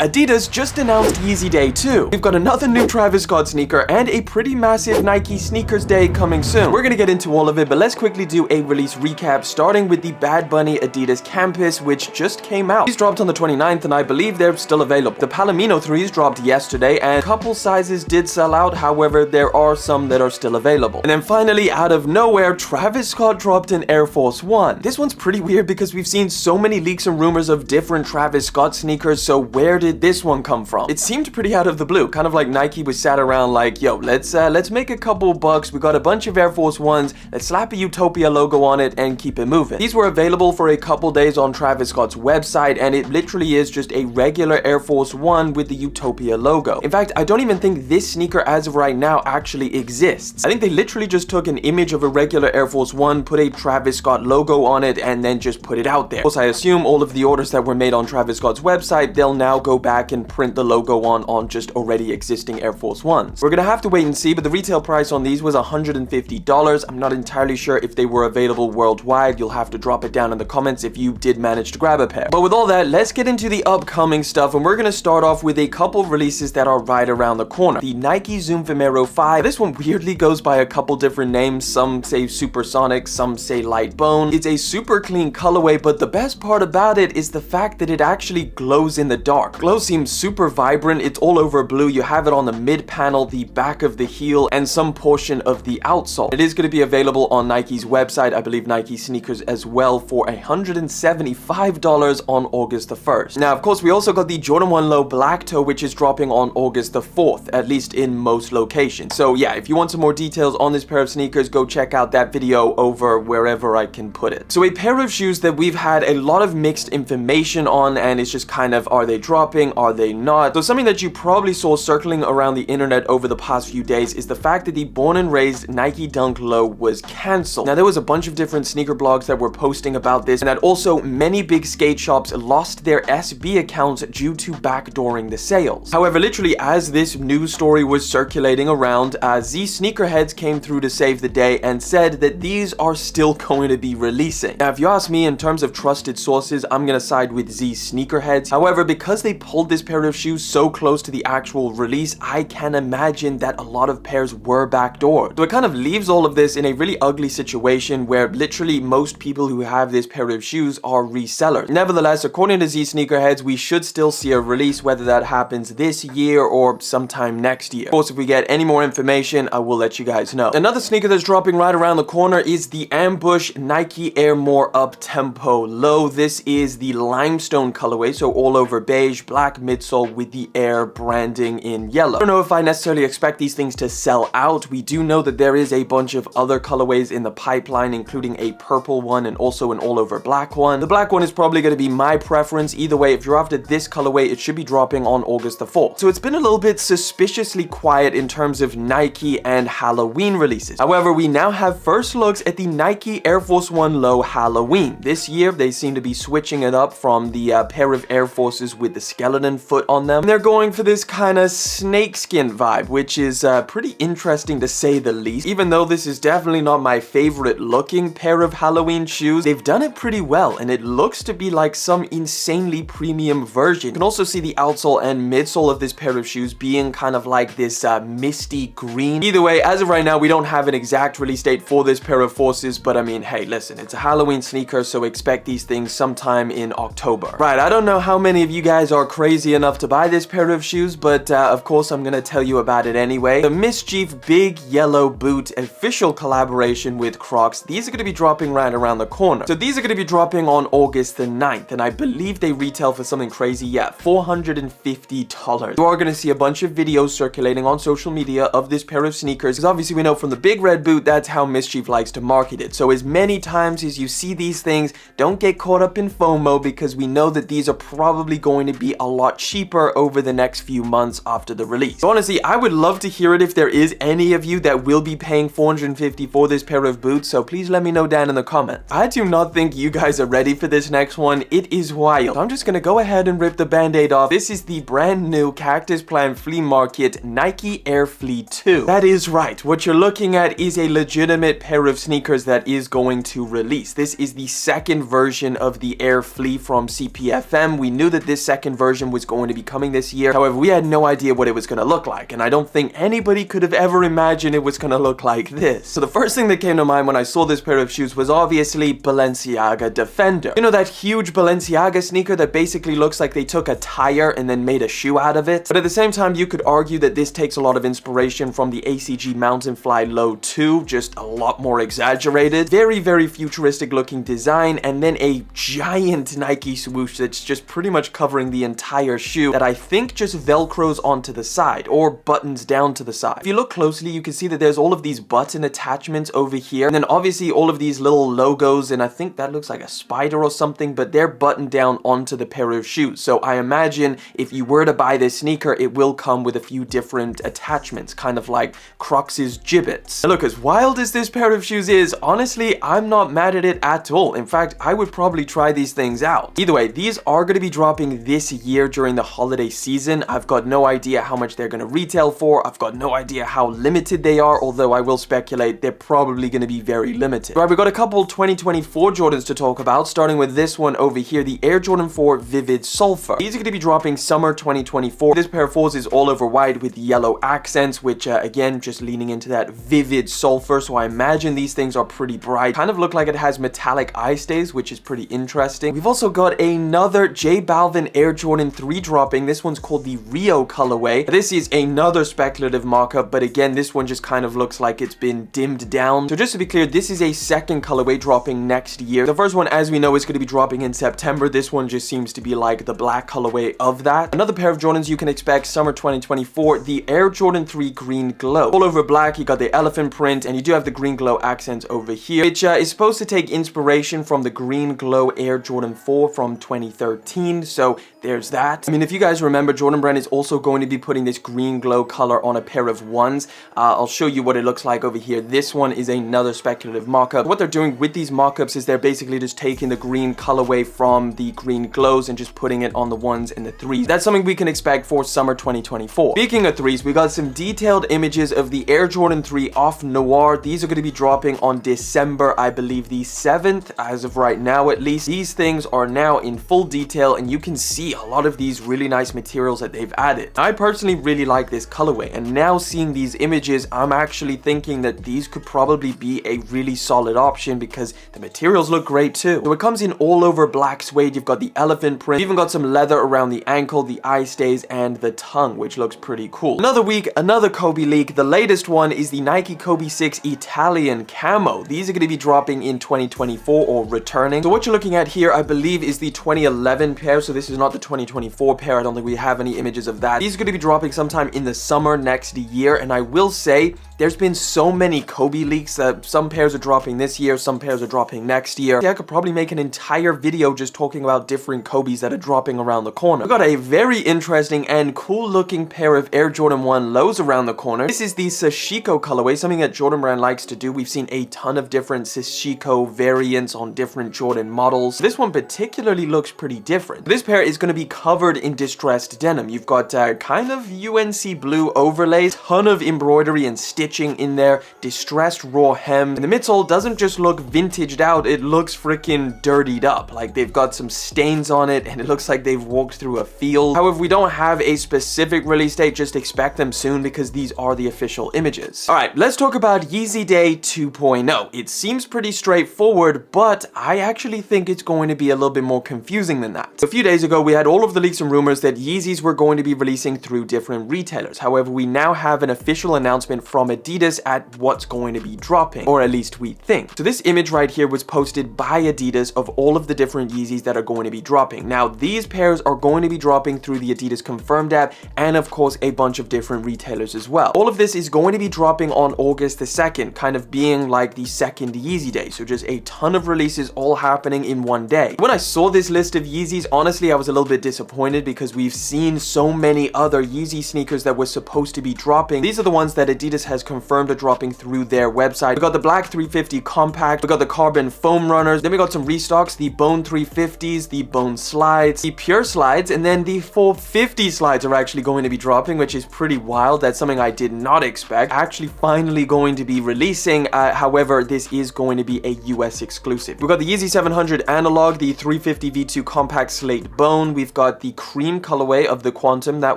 Adidas just announced Yeezy Day 2. We've got another new Travis Scott sneaker and a pretty massive Nike Sneakers Day coming soon. We're gonna get into all of it, but let's quickly do a release recap, starting with the Bad Bunny Adidas Campus, which just came out. These dropped on the 29th, and I believe they're still available. The Palomino 3s dropped yesterday, and a couple sizes did sell out. However, there are some that are still available. And then finally, out of nowhere, Travis Scott dropped an Air Force One. This one's pretty weird because we've seen so many leaks and rumors of different Travis Scott sneakers, so where did this one come from? It seemed pretty out of the blue, kind of like Nike was sat around like, yo, let's make a couple bucks. We got a bunch of Air Force Ones, let's slap a Utopia logo on it and keep it moving. These were available for a couple days on Travis Scott's website, and it literally is just a regular Air Force One with the Utopia logo. In fact, I don't even think this sneaker as of right now actually exists. I think they literally just took an image of a regular Air Force One, put a Travis Scott logo on it, and then just put it out there. Of course, I assume all of the orders that were made on Travis Scott's website, they'll now go back and print the logo on just already existing Air Force Ones. We're gonna have to wait and see, but the retail price on these was $150. I'm not entirely sure if they were available worldwide. You'll have to drop it down in the comments if you did manage to grab a pair. But with all that, let's get into the upcoming stuff, and we're gonna start off with a couple releases that are right around the corner. The Nike Zoom Vomero 5. This one weirdly goes by a couple different names. Some say Supersonic, some say Light Bone. It's a super clean colorway, but the best part about it is the fact that it actually glows in the dark. Glow seems super vibrant. It's all over blue. You have it on the mid panel, the back of the heel, and some portion of the outsole. It is going to be available on Nike's website, I believe Nike sneakers as well, for $175 on August the 1st. Now, of course, we also got the Jordan 1 Low Black Toe, which is dropping on August the 4th, at least in most locations. So yeah, if you want some more details on this pair of sneakers, go check out that video over wherever I can put it. So a pair of shoes that we've had a lot of mixed information on, and it's just kind of, are they dropping, are they not? So something that you probably saw circling around the internet over the past few days is the fact that the Bornxraised Nike Dunk Low was cancelled. Now, there was a bunch of different sneaker blogs that were posting about this, and that also many big skate shops lost their SB accounts due to backdooring the sales. However, literally as this news story was circulating around, Z Sneakerheads came through to save the day and said that these are still going to be releasing. Now, if you ask me, in terms of trusted sources, I'm gonna side with Z Sneakerheads. However, because they pulled this pair of shoes so close to the actual release, I can imagine that a lot of pairs were backdoored. So it kind of leaves all of this in a really ugly situation where literally most people who have this pair of shoes are resellers. Nevertheless, according to Z Sneakerheads, we should still see a release, whether that happens this year or sometime next year. Of course, if we get any more information, I will let you guys know. Another sneaker that's dropping right around the corner is the Ambush Nike Air More Up Tempo Low. This is the limestone colorway, so all over beige, black midsole with the Air branding in yellow. I don't know if I necessarily expect these things to sell out. We do know that there is a bunch of other colorways in the pipeline, including a purple one and also an all over black one. The black one is probably going to be my preference. Either way, if you're after this colorway, it should be dropping on August the 4th. So it's been a little bit suspiciously quiet in terms of Nike and Halloween releases. However, we now have first looks at the Nike Air Force One Low Halloween. This year, they seem to be switching it up from the pair of Air Forces with the skeleton foot on them. And they're going for this kind of snakeskin vibe, which is pretty interesting to say the least. Even though this is definitely not my favorite looking pair of Halloween shoes, they've done it pretty well, and it looks to be like some insanely premium version. You can also see the outsole and midsole of this pair of shoes being kind of like this misty green. Either way, as of right now, we don't have an exact release date for this pair of Forces, but I mean, hey, listen, it's a Halloween sneaker, so expect these things sometime in October. Right, I don't know how many of you guys are crazy enough to buy this pair of shoes, but of course I'm gonna tell you about it anyway. The Mischief Big Yellow Boot official collaboration with Crocs. These are gonna be dropping right around the corner. So these are gonna be dropping on August the 9th, and I believe they retail for something crazy, yeah, $450. You are gonna see a bunch of videos circulating on social media of this pair of sneakers, because obviously we know from the Big Red Boot, that's how Mischief likes to market it. So as many times as you see these things, don't get caught up in FOMO, because we know that these are probably going to be a lot cheaper over the next few months after the release. So honestly, I would love to hear it if there is any of you that will be paying $450 for this pair of boots, so please let me know down in the comments. I do not think you guys are ready for this next one. It is wild. I'm just gonna go ahead and rip the band-aid off. This is the brand new Cactus Plant Flea Market Nike Air Flea 2. That is right. What you're looking at is a legitimate pair of sneakers that is going to release. This is the second version of the Air Flea from CPFM. We knew that this second version version was going to be coming this year. However, we had no idea what it was going to look like, and I don't think anybody could have ever imagined it was going to look like this. So the first thing that came to mind when I saw this pair of shoes was obviously Balenciaga Defender. You know, that huge Balenciaga sneaker that basically looks like they took a tire and then made a shoe out of it? But at the same time, you could argue that this takes a lot of inspiration from the ACG Mountain Fly Low 2, just a lot more exaggerated. Very futuristic looking design, and then a giant Nike swoosh that's just pretty much covering the entire shoe that I think just velcros onto the side or buttons down to the side. If you look closely, you can see that there's all of these button attachments over here, and then obviously all of these little logos, and I think that looks like a spider or something, but they're buttoned down onto the pair of shoes. So I imagine if you were to buy this sneaker, it will come with a few different attachments, kind of like Crocs's gibbets. Now look, as wild as this pair of shoes is, honestly, I'm not mad at it at all. In fact, I would probably try these things out. Either way, these are going to be dropping this year during the holiday season. I've got no idea how much they're going to retail for. I've got no idea how limited they are, although I will speculate they're probably going to be very limited. Right, we've got a couple 2024 Jordans to talk about, starting with this one over here, the Air Jordan 4 Vivid Sulfur. These are going to be dropping summer 2024. This pair of 4s is all over white with yellow accents, which again, just leaning into that vivid sulfur, so I imagine these things are pretty bright. Kind of look like it has metallic eye stays, which is pretty interesting. We've also got another J Balvin Air Jordan 3 dropping. This one's called the Rio colorway. This is another speculative mock-up, but again, this one just kind of looks like it's been dimmed down. So just to be clear, this is a second colorway dropping next year. The first one, as we know, is going to be dropping in September. This one just seems to be like the black colorway of that. Another pair of Jordans you can expect summer 2024, the Air Jordan 3 Green Glow. All over black, you got the elephant print, and you do have the green glow accents over here, which is supposed to take inspiration from the Green Glow Air Jordan 4 from 2013. So there's that. I mean, if you guys remember, Jordan Brand is also going to be putting this green glow color on a pair of ones. I'll show you what it looks like over here. This one is another speculative mock-up. What they're doing with these mock-ups is they're basically just taking the green colorway from the green glows and just putting it on the ones and the threes. That's something we can expect for summer 2024. Speaking of threes, we got some detailed images of the Air Jordan 3 Off-Noir. These are going to be dropping on December, I believe the 7th, as of right now at least. These things are now in full detail, and you can see a lot of these really nice materials that they've added. I personally really like this colorway, and now seeing these images, I'm actually thinking that these could probably be a really solid option because the materials look great too. So it comes in all over black suede. You've got the elephant print, you've even got some leather around the ankle, the eye stays, and the tongue, which looks pretty cool. Another week, another Kobe leak. The latest one is the Nike Kobe 6 Italian Camo. These are going to be dropping in 2024 or returning. So what you're looking at here, I believe, is the 2011 pair. So this is not the 2024 pair. I don't think we have any images of that. These are going to be dropping sometime in the summer next year, and I will say there's been so many Kobe leaks that some pairs are dropping this year, some pairs are dropping next year. Yeah, I could probably make an entire video just talking about different Kobes that are dropping around the corner. We've got a very interesting and cool looking pair of Air Jordan 1 lows around the corner. This is the Sashiko colorway, something that Jordan Brand likes to do. We've seen a ton of different Sashiko variants on different Jordan models. This one particularly looks pretty different. This pair is going to be covered in distressed denim. You've got kind of UNC blue overlays, ton of embroidery and stitching in there, distressed raw hem, and the midsole doesn't just look vintaged out, it looks freaking dirtied up. Like they've got some stains on it and it looks like they've walked through a field. However, we don't have a specific release date, just expect them soon because these are the official images. Alright, let's talk about Yeezy Day 2.0. It seems pretty straightforward, but I actually think it's going to be a little bit more confusing than that. A few days ago, we had all of the leaks and rumors that Yeezys were going to be releasing through different retailers. However, we now have an official announcement from Adidas at what's going to be dropping, or at least we think. So this image right here was posted by Adidas of all of the different Yeezys that are going to be dropping. Now, these pairs are going to be dropping through the Adidas Confirmed app and of course a bunch of different retailers as well. All of this is going to be dropping on August the 2nd, kind of being like the second Yeezy day. So just a ton of releases all happening in one day. When I saw this list of Yeezys, honestly, I was a little bit disappointed because we've seen so many other Yeezy sneakers that were supposed to be dropping. These are the ones that Adidas has confirmed are dropping through their website. We got the Black 350 Compact, we got the Carbon Foam Runners, then we got some restocks, the Bone 350s, the Bone Slides, the Pure Slides, and then the 450 Slides are actually going to be dropping, which is pretty wild. That's something I did not expect. Actually finally going to be releasing, however, this is going to be a US exclusive. We've got the Yeezy 700 Analog, the 350 V2 Compact Slate Bone, we've got the cream colorway of the Quantum. That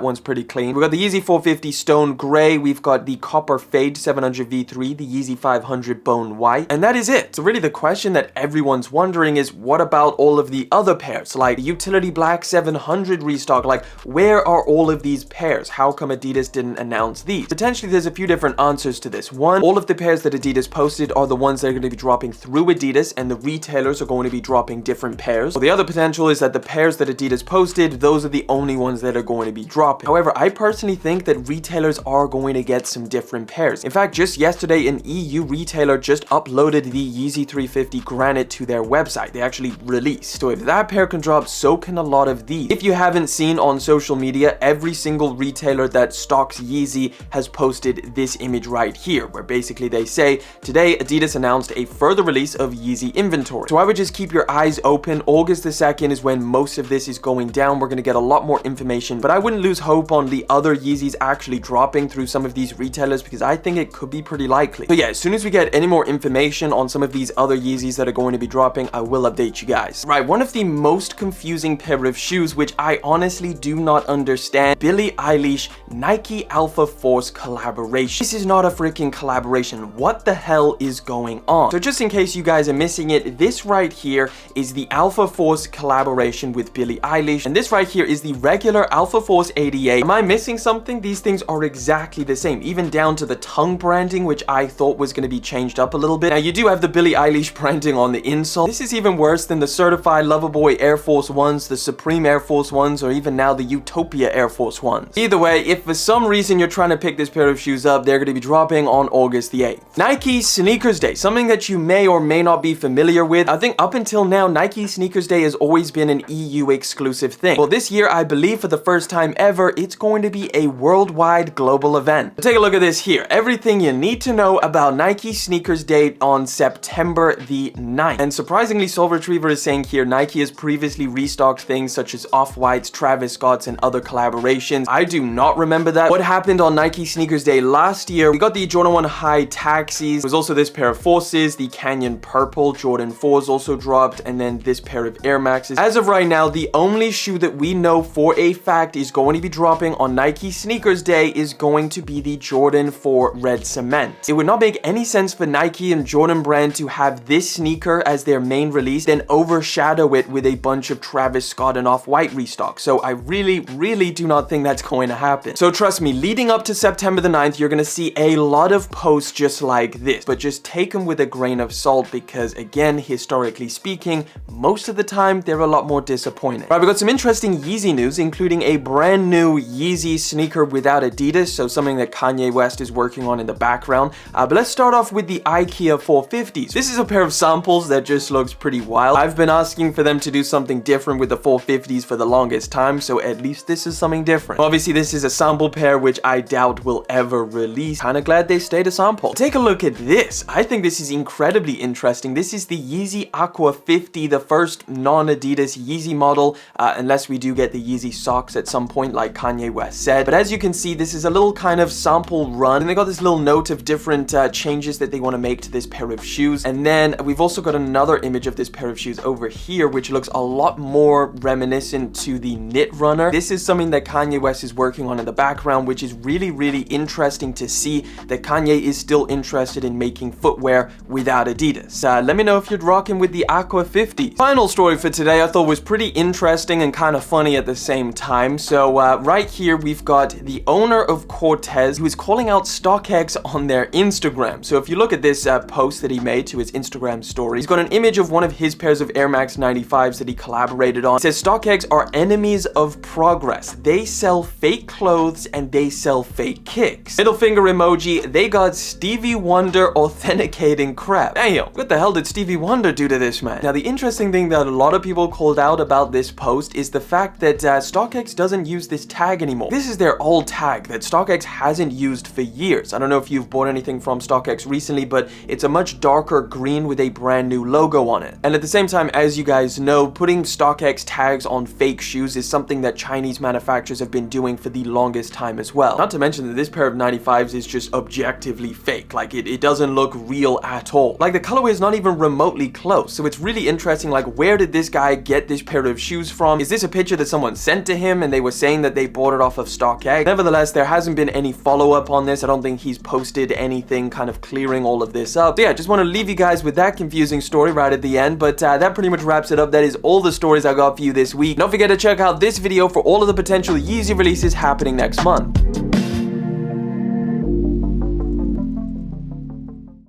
one's pretty clean. We've got the Yeezy 450 Stone Gray. We've got the Copper Fade 700 V3, the Yeezy 500 Bone White. And that is it. So really the question that everyone's wondering is, what about all of the other pairs? Like the Utility Black 700 restock? Like, where are all of these pairs? How come Adidas didn't announce these? Potentially there's a few different answers to this. One, all of the pairs that Adidas posted are the ones that are going to be dropping through Adidas, and the retailers are going to be dropping different pairs. Well, the other potential is that the pairs that Adidas posted, those are the only ones that are going to be dropping. However, I personally think that retailers are going to get some different pairs. In fact, just yesterday, an EU retailer just uploaded the Yeezy 350 Granite to their website. They actually released. So if that pair can drop, so can a lot of these. If you haven't seen on social media, every single retailer that stocks Yeezy has posted this image right here, where basically they say, today Adidas announced a further release of Yeezy inventory. So I would just keep your eyes open. August the 2nd is when most of this is going down. We're going to get a lot more information, but I wouldn't lose hope on the other Yeezys actually dropping through some of these retailers, because I think it could be pretty likely. So yeah, as soon as we get any more information on some of these other Yeezys that are going to be dropping, I will update you guys. Right, one of the most confusing pair of shoes, which I honestly do not understand, Billie Eilish Nike Alpha Force collaboration. This is not a freaking collaboration. What the hell is going on? So just in case you guys are missing it, this right here is the Alpha Force collaboration with Billie Eilish, and this right here is the regular Alpha Force 88. Am I missing something? These things are exactly the same, even down to the tongue branding, which I thought was going to be changed up a little bit. Now you do have the Billie Eilish branding on the insole. This is even worse than the Certified Lover Boy Air Force Ones, the Supreme Air Force Ones, or even now the Utopia Air Force Ones. Either way, if for some reason you're trying to pick this pair of shoes up, they're going to be dropping on August the 8th. Nike Sneakers Day, something that you may or may not be familiar with. I think up until now, Nike Sneakers Day has always been an EU exclusive thing. Well, this year, I believe for the first time ever, it's going to be a worldwide global event. Take a look at this here. Everything you need to know about Nike Sneakers Day on September the 9th. And surprisingly, Soul Retriever is saying here, Nike has previously restocked things such as Off-Whites, Travis Scott's, and other collaborations. I do not remember that. What happened on Nike Sneakers Day last year? We got the Jordan 1 High Taxis. There was also this pair of Forces, the Canyon Purple, Jordan 4s also dropped, and then this pair of Air Maxes. As of right now, the only shoe that we know for a fact is going to be dropping on Nike Sneakers Day is going to be the Jordan 4 Red Cement. It would not make any sense for Nike and Jordan brand to have this sneaker as their main release, then overshadow it with a bunch of Travis Scott and Off-White restock. So I really do not think that's going to happen. So trust me, leading up to September the 9th, you're going to see a lot of posts just like this, but just take them with a grain of salt, because again, historically speaking, most of the time they're a lot more disappointing. Right, we got some interesting Yeezy news, including a brand new Yeezy sneaker without Adidas, so something that Kanye West is working on in the background. But let's start off with the IKEA 450s. This is a pair of samples that just looks pretty wild. I've been asking for them to do something different with the 450s for the longest time, so at least this is something different. Obviously, this is a sample pair, which I doubt will ever release. Kinda glad they stayed a sample. Take a look at this. I think this is incredibly interesting. This is the Yeezy Aqua 50, the first non-Adidas Yeezy model, unless we do get the Yeezy socks at some point, like Kanye West said. But as you can see, this is a little kind of sample run, and they got this little note of different changes that they want to make to this pair of shoes. And then we've also got another image of this pair of shoes over here, which looks a lot more reminiscent to the Knit Runner. This is something that Kanye West is working on in the background, which is really interesting to see that Kanye is still interested in making footwear without Adidas. Let me know if you're rocking with the Aqua 50. Final story for today I thought was pretty interesting and kind of funny at the same time. So right here we've got the owner of Corteiz, who is calling out Stockx on their Instagram. So if you look at this post that he made to his Instagram story, he's got an image of one of his pairs of Air Max 95s that he collaborated on. It says, Stockx are enemies of progress. They sell fake clothes and they sell fake kicks. Middle finger emoji. They got Stevie Wonder authenticating crap. Damn, what the hell did Stevie Wonder do to this man? Now, the interesting thing that a lot of people called out about this post is the fact that Stockx doesn't use this tag anymore. This is their old tag that Stockx hasn't used for years. I don't know if you've bought anything from Stockx recently, but it's a much darker green with a brand new logo on it. And at the same time, as you guys know, putting Stockx tags on fake shoes is something that Chinese manufacturers have been doing for the longest time as well. Not to mention that this pair of 95s is just objectively fake. Like, it doesn't look real at all. Like, the colorway is not even remotely close. So it's really interesting, like, where did this guy get this pair of shoes from? Is this a picture that someone sent to him and they were saying that they bought it off of StockX? Nevertheless, there hasn't been any follow-up on this. I don't think he's posted anything kind of clearing all of this up. So yeah, just want to leave you guys with that confusing story right at the end, but that pretty much wraps it up. That is all the stories I got for you this week. Don't forget to check out this video for all of the potential Yeezy releases happening next month.